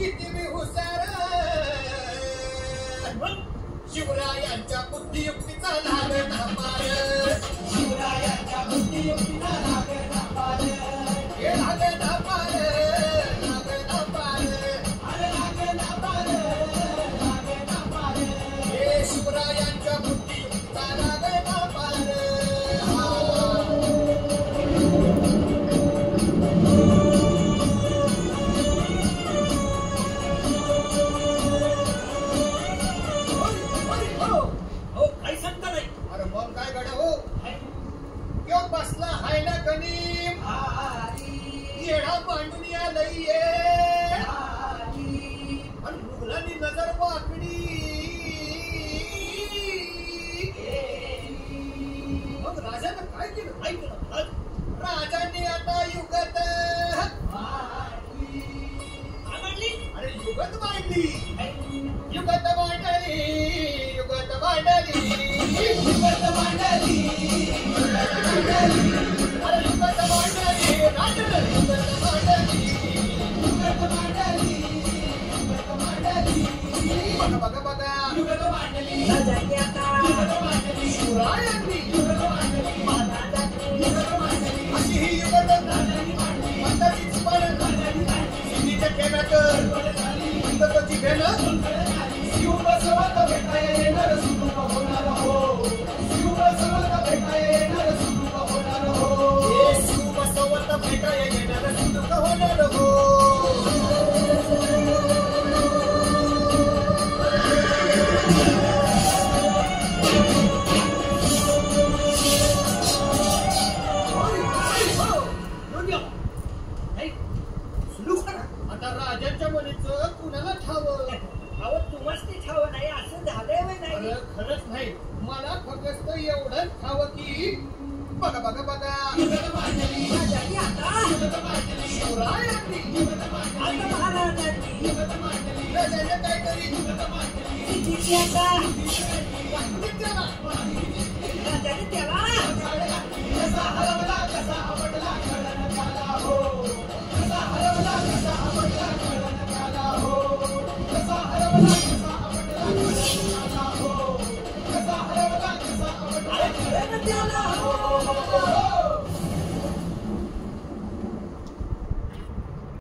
किती मी हुशार शिवरायांच्या बुद्धियुक्तीचा लागला पार शिवरायांच्या बुद्धियुक्तीचा लागला पार हे लागला पार लागला पार अरे लागला पार लागला पार हे शिवरायांच्या बुद्धियुक्तीचा लागला पार बसला हाय ना गणिम येडा मांडून आलंय आणि मुघलांनी नजर वाकडी मग राजानं काय केलं ऐकलं राजाने आता युगत अरे युगत मांडली युगत मांडली युगत मांडली युगत मांडली आता राजांच्या मुलीचं कुणाला ठावं तुम्हाला ते ठावं नाही असं झालंय नाही खरंच नाही मला फक्त एवढंच ठावं की बघा बघा बघा काहीतरी